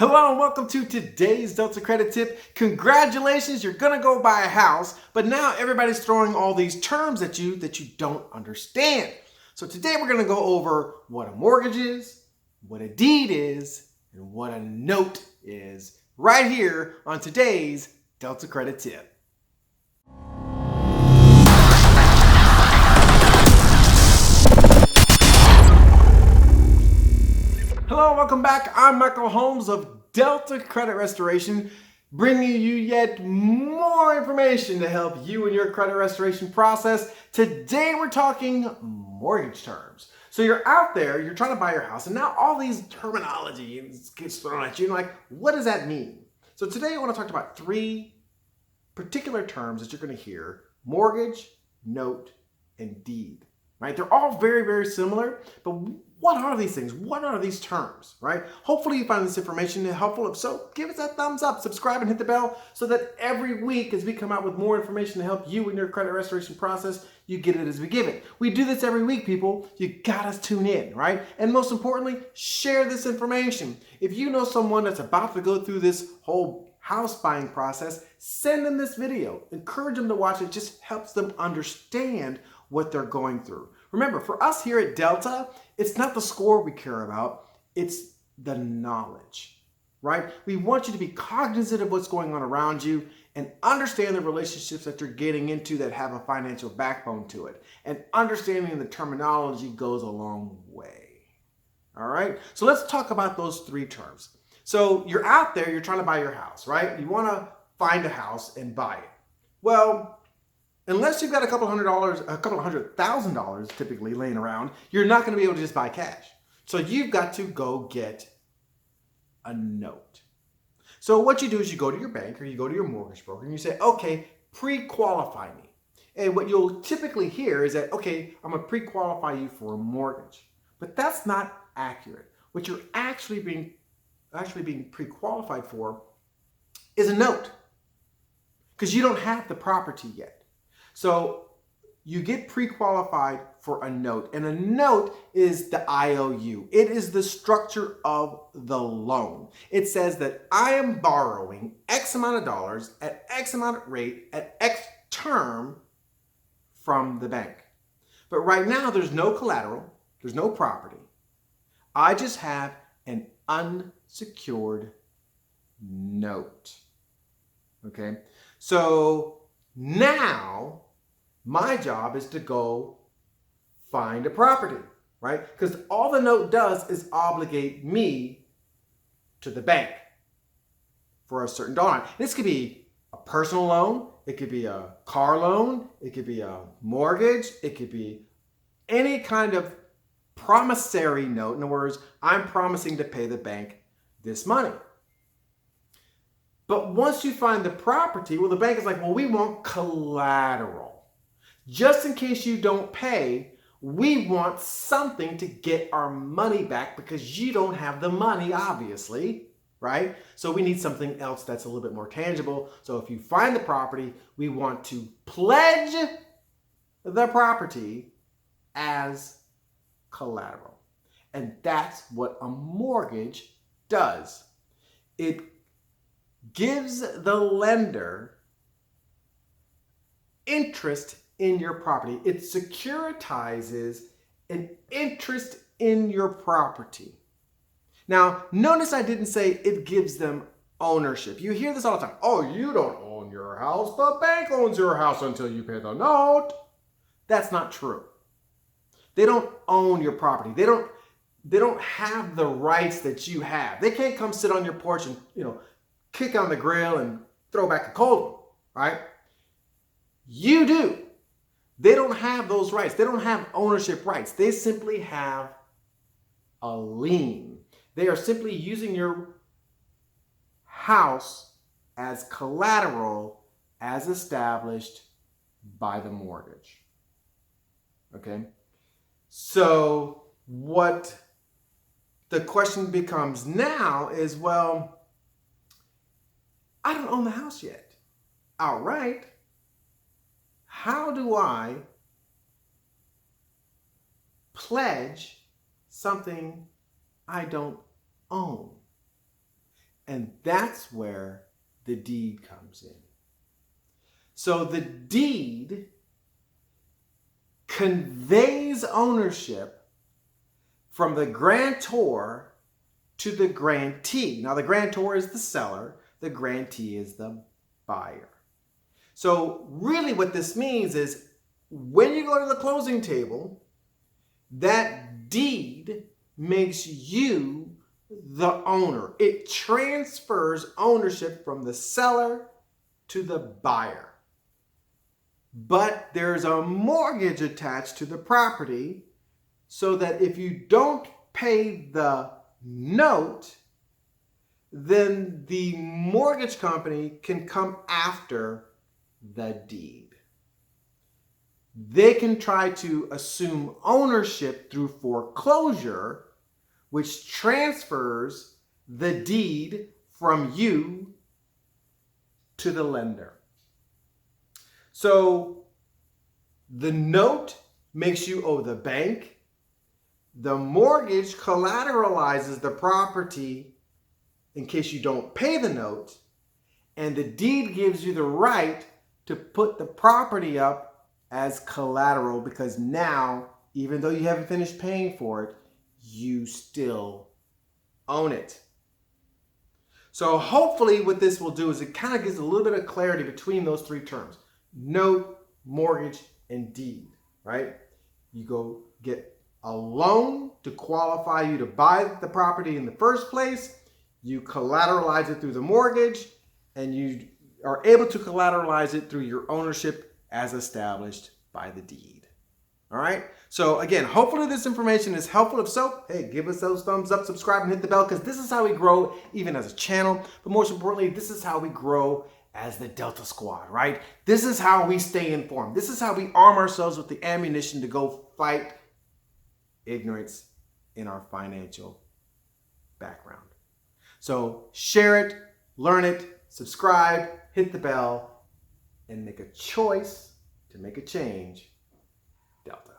Hello and welcome to today's Delta Credit Tip. Congratulations, you're gonna go buy a house, but now everybody's throwing all these terms at you that you don't understand. So today we're gonna go over what a mortgage is, what a deed is, and what a note is right here on today's Delta Credit Tip. Hello, welcome back. I'm Michael Holmes of Delta Credit Restoration, bringing you yet more information to help you in your credit restoration process. Today we're talking mortgage terms. So you're out there, you're trying to buy your house, and now all these terminology gets thrown at you, and like, what does that mean? So today I want to talk about three particular terms that you're going to hear: mortgage, note, and deed. Right? They're all very, very similar, but what are these things? What are these terms, right? Hopefully you find this information helpful. If so, give us a thumbs up, subscribe, and hit the bell so that every week as we come out with more information to help you in your credit restoration process, you get it as we give it. We do this every week, people. You gotta tune in, right? And most importantly, share this information. If you know someone that's about to go through this whole house buying process, send them this video. Encourage them to watch it. It just helps them understand what they're going through. Remember, for us here at Delta, it's not the score we care about, it's the knowledge, right? We want you to be cognizant of what's going on around you and understand the relationships that you're getting into that have a financial backbone to it. And understanding the terminology goes a long way. All right, so let's talk about those three terms. So you're out there, you're trying to buy your house, right? You want to find a house and buy it. Well, unless you've got a couple $100,000 typically laying around, you're not going to be able to just buy cash. So you've got to go get a note. So what you do is you go to your bank or you go to your mortgage broker and you say, okay, pre-qualify me. And what you'll typically hear is that, okay, I'm going to pre-qualify you for a mortgage. But that's not accurate. What you're actually being pre-qualified for is a note, because you don't have the property yet. So you get pre-qualified for a note, and a note is the IOU. It is the structure of the loan. It says that I am borrowing X amount of dollars at X amount of rate at X term from the bank. But right now there's no collateral, there's no property. I just have an unsecured note. Okay, so now my job is to go find a property, right? Because all the note does is obligate me to the bank for a certain dollar amount. This could be a personal loan, it could be a car loan, it could be a mortgage, it could be any kind of promissory note. In other words, I'm promising to pay the bank this money. But once you find the property, well, the bank is like, well, we want collateral. Just in case you don't pay, we want something to get our money back because you don't have the money, obviously, right? So we need something else that's a little bit more tangible. So if you find the property, we want to pledge the property as collateral. And that's what a mortgage does. It gives the lender interest in your property. It securitizes an interest in your property. Now, notice I didn't say it gives them ownership. You hear this all the time. Oh, you don't own your house. The bank owns your house until you pay the note. That's not true. They don't own your property. They don't have the rights that you have. They can't come sit on your porch and, kick on the grill and throw back a cold one, right? You do. They don't have those rights. They don't have ownership rights. They simply have a lien. They are simply using your house as collateral as established by the mortgage. Okay? So what the question becomes now is, well, I don't own the house yet outright. How do I pledge something I don't own? And that's where the deed comes in. So the deed conveys ownership from the grantor to the grantee. Now, the grantor is the seller, the grantee is the buyer. So really what this means is when you go to the closing table, that deed makes you the owner. It transfers ownership from the seller to the buyer. But there's a mortgage attached to the property so that if you don't pay the note, then the mortgage company can come after the deed. They can try to assume ownership through foreclosure, which transfers the deed from you to the lender. So the note makes you owe the bank. The mortgage collateralizes the property in case you don't pay the note. And the deed gives you the right to put the property up as collateral because now, even though you haven't finished paying for it, you still own it. So hopefully what this will do is it kind of gives a little bit of clarity between those three terms: note, mortgage, and deed, right? You go get a loan to qualify you to buy the property in the first place. You collateralize it through the mortgage, and you are able to collateralize it through your ownership as established by the deed. All right. So again, hopefully this information is helpful. If so, hey, give us those thumbs up, subscribe, and hit the bell, because this is how we grow even as a channel. But most importantly, this is how we grow as the Delta Squad, right? This is how we stay informed. This is how we arm ourselves with the ammunition to go fight ignorance in our financial background. So share it, learn it, subscribe, hit the bell, and make a choice to make a change. Delta.